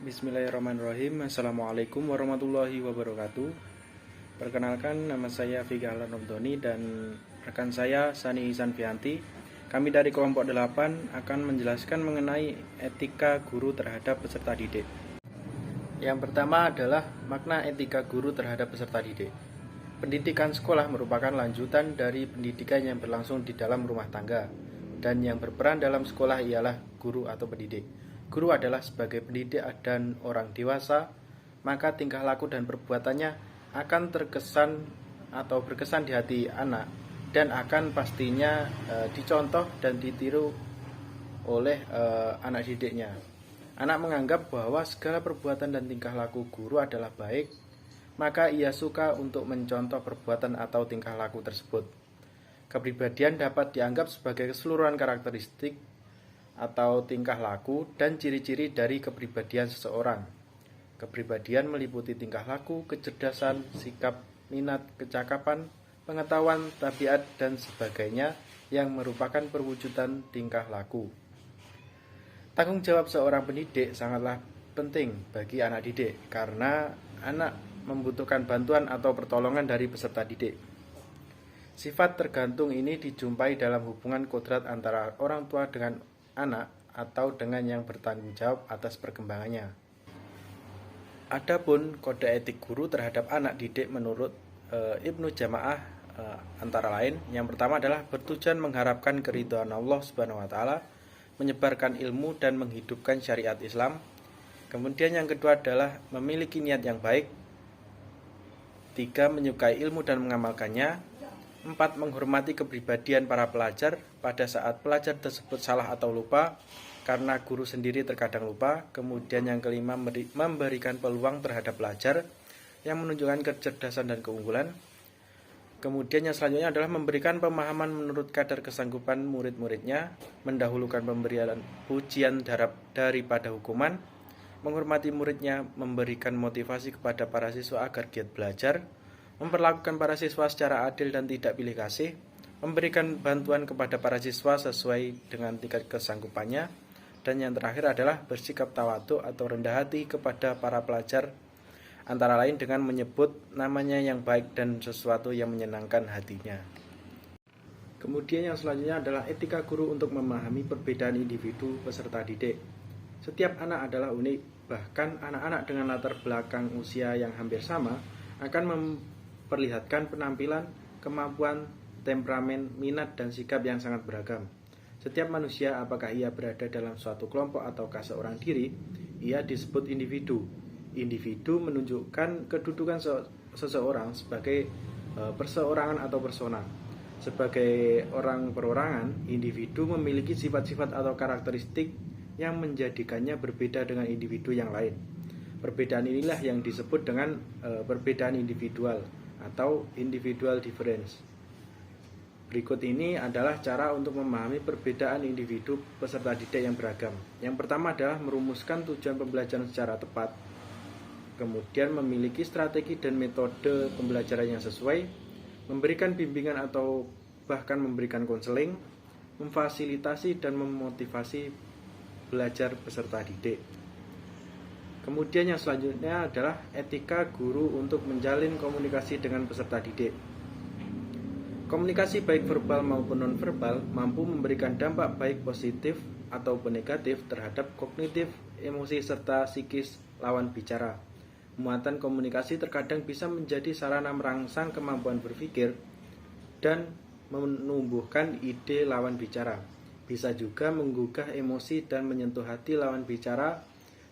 Bismillahirrahmanirrahim. Assalamualaikum warahmatullahi wabarakatuh. Perkenalkan, nama saya Viga Alan Romdoni dan rekan saya Sani Sanfianti. Kami dari kelompok 8 akan menjelaskan mengenai etika guru terhadap peserta didik. Yang pertama adalah makna etika guru terhadap peserta didik. Pendidikan sekolah merupakan lanjutan dari pendidikan yang berlangsung di dalam rumah tangga, dan yang berperan dalam sekolah ialah guru atau pendidik. Guru adalah sebagai pendidik dan orang dewasa, maka tingkah laku dan perbuatannya akan terkesan atau berkesan di hati anak dan akan pastinya dicontoh dan ditiru oleh anak didiknya. Anak menganggap bahwa segala perbuatan dan tingkah laku guru adalah baik, maka ia suka untuk mencontoh perbuatan atau tingkah laku tersebut. Kepribadian dapat dianggap sebagai keseluruhan karakteristik atau tingkah laku dan ciri-ciri dari kepribadian seseorang. Kepribadian meliputi tingkah laku, kecerdasan, sikap, minat, kecakapan, pengetahuan, tabiat, dan sebagainya yang merupakan perwujudan tingkah laku. Tanggung jawab seorang pendidik sangatlah penting bagi anak didik karena anak membutuhkan bantuan atau pertolongan dari peserta didik. Sifat tergantung ini dijumpai dalam hubungan kodrat antara orang tua dengan anak atau dengan yang bertanggung jawab atas perkembangannya. Adapun kode etik guru terhadap anak didik menurut Ibnu Jamaah antara lain, yang pertama adalah bertujuan mengharapkan keridhaan Allah Subhanahu wa taala, menyebarkan ilmu dan menghidupkan syariat Islam. Kemudian yang kedua adalah memiliki niat yang baik. 3. Menyukai ilmu dan mengamalkannya. 4. Menghormati kepribadian para pelajar pada saat pelajar tersebut salah atau lupa, karena guru sendiri terkadang lupa. Kemudian yang kelima, memberikan peluang terhadap pelajar yang menunjukkan kecerdasan dan keunggulan. Kemudian yang selanjutnya adalah memberikan pemahaman menurut kadar kesanggupan murid-muridnya, mendahulukan pemberian pujian daripada hukuman, menghormati muridnya, memberikan motivasi kepada para siswa agar giat belajar, memperlakukan para siswa secara adil dan tidak pilih kasih, memberikan bantuan kepada para siswa sesuai dengan tingkat kesanggupannya, dan yang terakhir adalah bersikap tawadhu atau rendah hati kepada para pelajar, antara lain dengan menyebut namanya yang baik dan sesuatu yang menyenangkan hatinya. Kemudian yang selanjutnya adalah etika guru untuk memahami perbedaan individu peserta didik. Setiap anak adalah unik, bahkan anak-anak dengan latar belakang usia yang hampir sama akan memperlihatkan penampilan, kemampuan, temperamen, minat, dan sikap yang sangat beragam. Setiap manusia, apakah ia berada dalam suatu kelompok ataukah seorang diri, ia disebut individu. Individu menunjukkan kedudukan seseorang sebagai perseorangan atau persona. Sebagai orang perorangan, individu memiliki sifat-sifat atau karakteristik yang menjadikannya berbeda dengan individu yang lain. Perbedaan inilah yang disebut dengan perbedaan individual atau individual difference. Berikut ini adalah cara untuk memahami perbedaan individu peserta didik yang beragam. Yang pertama adalah merumuskan tujuan pembelajaran secara tepat, kemudian memiliki strategi dan metode pembelajaran yang sesuai, memberikan bimbingan atau bahkan memberikan konseling, memfasilitasi dan memotivasi belajar peserta didik. Kemudian yang selanjutnya adalah etika guru untuk menjalin komunikasi dengan peserta didik. Komunikasi baik verbal maupun non-verbal mampu memberikan dampak baik positif ataupun negatif terhadap kognitif, emosi, serta psikis lawan bicara. Muatan komunikasi terkadang bisa menjadi sarana merangsang kemampuan berpikir dan menumbuhkan ide lawan bicara. Bisa juga menggugah emosi dan menyentuh hati lawan bicara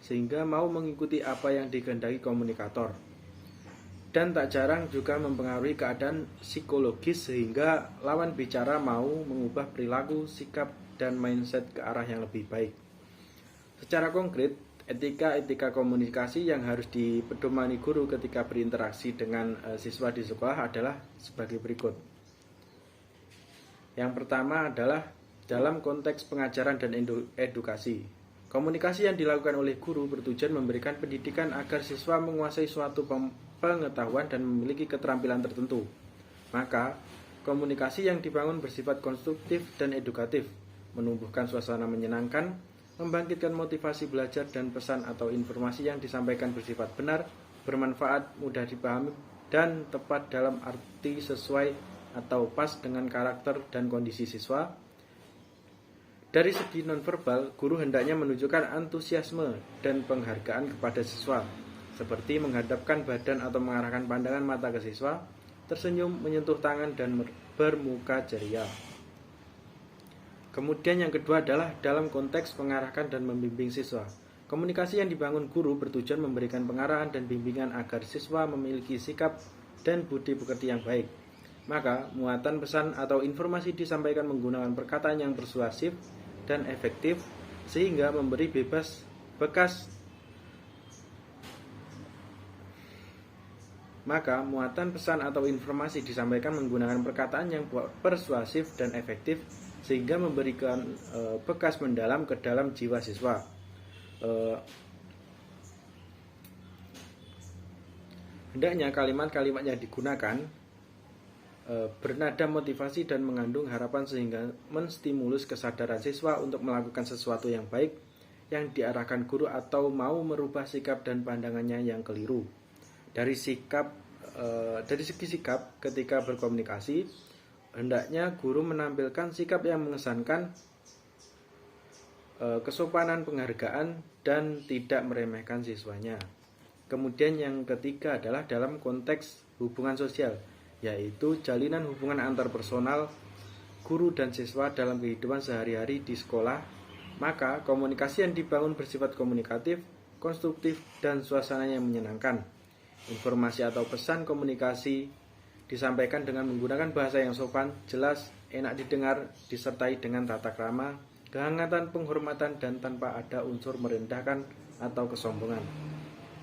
sehingga mau mengikuti apa yang dikehendaki komunikator. Dan tak jarang juga mempengaruhi keadaan psikologis sehingga lawan bicara mau mengubah perilaku, sikap, dan mindset ke arah yang lebih baik. Secara konkret, etika komunikasi yang harus dipedomani guru ketika berinteraksi dengan siswa di sekolah adalah sebagai berikut. Yang pertama adalah dalam konteks pengajaran dan edukasi. Komunikasi yang dilakukan oleh guru bertujuan memberikan pendidikan agar siswa menguasai suatu pengetahuan dan memiliki keterampilan tertentu. Maka, komunikasi yang dibangun bersifat konstruktif dan edukatif, menumbuhkan suasana menyenangkan, membangkitkan motivasi belajar dan pesan atau informasi yang disampaikan bersifat benar, bermanfaat, mudah dipahami, dan tepat dalam arti sesuai atau pas dengan karakter dan kondisi siswa. Dari segi nonverbal, guru hendaknya menunjukkan antusiasme dan penghargaan kepada siswa, seperti menghadapkan badan atau mengarahkan pandangan mata ke siswa, tersenyum, menyentuh tangan, dan bermuka ceria. Kemudian yang kedua adalah dalam konteks mengarahkan dan membimbing siswa. Komunikasi yang dibangun guru bertujuan memberikan pengarahan dan bimbingan agar siswa memiliki sikap dan budi pekerti yang baik. Maka, muatan pesan atau informasi disampaikan menggunakan perkataan yang persuasif dan efektif sehingga memberi Maka, muatan pesan atau informasi disampaikan menggunakan perkataan yang persuasif dan efektif sehingga memberikan bekas mendalam ke dalam jiwa siswa. Hendaknya kalimat-kalimat yang digunakan bernada motivasi dan mengandung harapan sehingga menstimulus kesadaran siswa untuk melakukan sesuatu yang baik yang diarahkan guru atau mau merubah sikap dan pandangannya yang keliru. Dari segi sikap ketika berkomunikasi, hendaknya guru menampilkan sikap yang mengesankan, kesopanan, penghargaan, dan tidak meremehkan siswanya. Kemudian yang ketiga adalah dalam konteks hubungan sosial, yaitu jalinan hubungan antar personal guru dan siswa dalam kehidupan sehari-hari di sekolah. Maka komunikasi yang dibangun bersifat komunikatif, konstruktif, dan suasananya menyenangkan. Informasi atau pesan komunikasi disampaikan dengan menggunakan bahasa yang sopan, jelas, enak didengar, disertai dengan tata krama, kehangatan, penghormatan, dan tanpa ada unsur merendahkan atau kesombongan.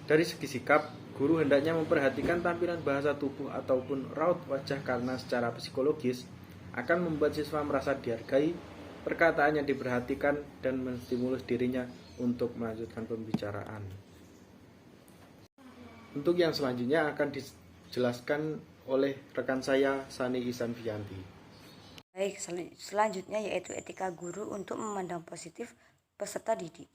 Dari segi sikap, guru hendaknya memperhatikan tampilan bahasa tubuh ataupun raut wajah karena secara psikologis akan membuat siswa merasa dihargai, perkataannya diperhatikan, dan menstimulus dirinya untuk melanjutkan pembicaraan. Untuk yang selanjutnya akan dijelaskan oleh rekan saya, Sani Ihsan Fianti. Baik, selanjutnya yaitu etika guru untuk memandang positif peserta didik.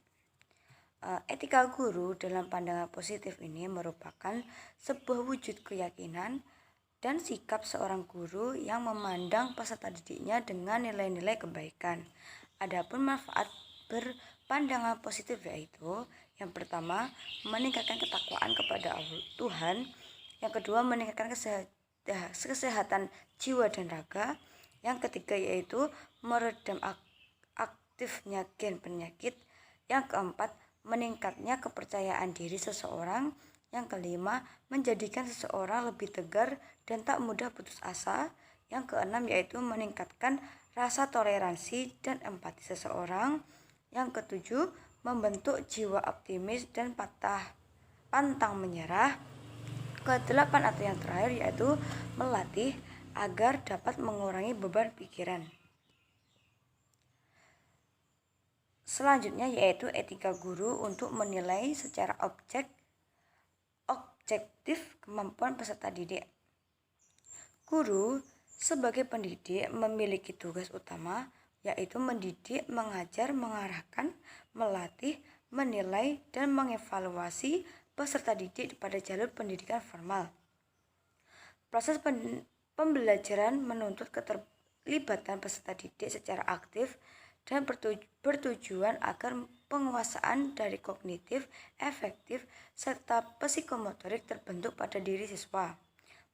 Etika guru dalam pandangan positif ini merupakan sebuah wujud keyakinan dan sikap seorang guru yang memandang peserta didiknya dengan nilai-nilai kebaikan. Adapun manfaat berpandangan positif yaitu yang pertama, meningkatkan ketakwaan kepada Tuhan. Yang kedua, meningkatkan kesehatan jiwa dan raga. Yang ketiga yaitu meredam aktifnya gen penyakit. Yang keempat, meningkatnya kepercayaan diri seseorang. Yang kelima, menjadikan seseorang lebih tegar dan tak mudah putus asa. Yang keenam yaitu meningkatkan rasa toleransi dan empati seseorang. Yang ketujuh, membentuk jiwa optimis dan pantang menyerah. Kedelapan atau yang terakhir yaitu melatih agar dapat mengurangi beban pikiran. Selanjutnya yaitu etika guru untuk menilai secara objektif kemampuan peserta didik. Guru sebagai pendidik memiliki tugas utama yaitu mendidik, mengajar, mengarahkan, melatih, menilai, dan mengevaluasi peserta didik pada jalur pendidikan formal. Proses pembelajaran menuntut keterlibatan peserta didik secara aktif dan bertujuan agar penguasaan dari kognitif, efektif, serta psikomotorik terbentuk pada diri siswa.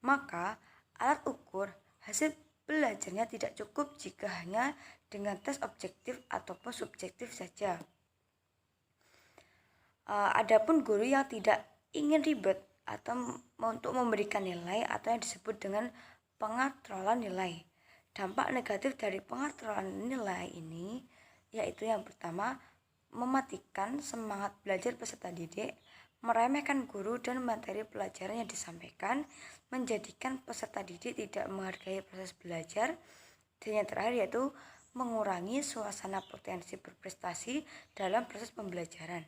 Maka, alat ukur hasil belajarnya tidak cukup jika hanya dengan tes objektif ataupun subjektif saja. Adapun guru yang tidak ingin ribet atau untuk memberikan nilai atau yang disebut dengan pengatrolan nilai. Dampak negatif dari pengatrolan nilai ini yaitu yang pertama, mematikan semangat belajar peserta didik, meremehkan guru dan materi pelajaran yang disampaikan, menjadikan peserta didik tidak menghargai proses belajar, dan yang terakhir yaitu mengurangi suasana potensi berprestasi dalam proses pembelajaran.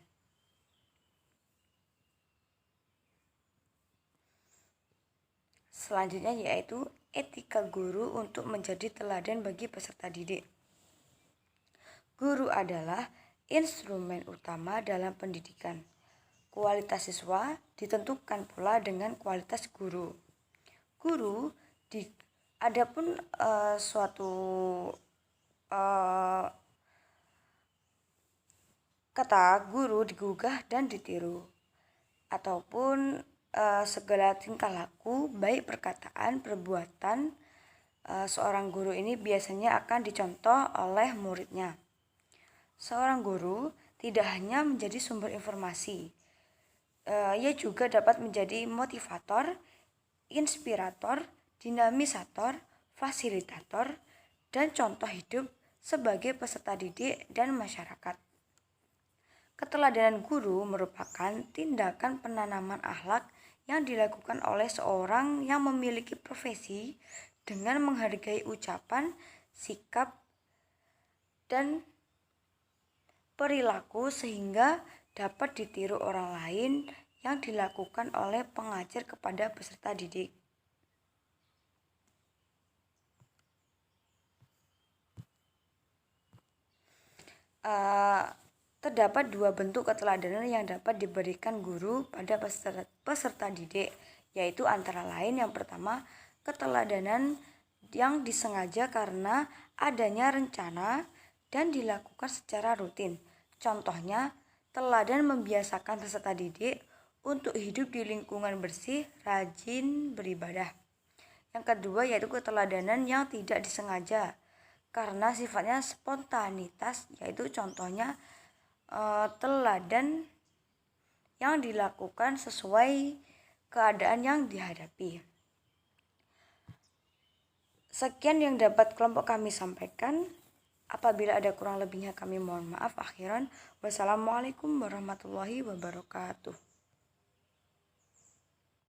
Selanjutnya yaitu etika guru untuk menjadi teladan bagi peserta didik. Guru adalah instrumen utama dalam pendidikan. Kualitas siswa ditentukan pula dengan kualitas guru. Adapun suatu kata guru digugah dan ditiru, ataupun segala tingkah laku, baik perkataan, perbuatan seorang guru ini biasanya akan dicontoh oleh muridnya. Seorang guru tidak hanya menjadi sumber informasi, ia juga dapat menjadi motivator, inspirator, dinamisator, fasilitator, dan contoh hidup sebagai peserta didik dan masyarakat. Keteladanan guru merupakan tindakan penanaman akhlak yang dilakukan oleh seorang yang memiliki profesi dengan menghargai ucapan, sikap, dan perilaku sehingga dapat ditiru orang lain yang dilakukan oleh pengajar kepada peserta didik. Terdapat dua bentuk keteladanan yang dapat diberikan guru pada peserta didik, yaitu antara lain yang pertama, keteladanan yang disengaja karena adanya rencana dan dilakukan secara rutin. Contohnya, teladan membiasakan peserta didik untuk hidup di lingkungan bersih, rajin beribadah. Yang kedua yaitu keteladanan yang tidak disengaja karena sifatnya spontanitas, yaitu contohnya teladan yang dilakukan sesuai keadaan yang dihadapi. Sekian yang dapat kelompok kami sampaikan. Apabila ada kurang lebihnya kami mohon maaf. Akhiran, wassalamualaikum warahmatullahi wabarakatuh.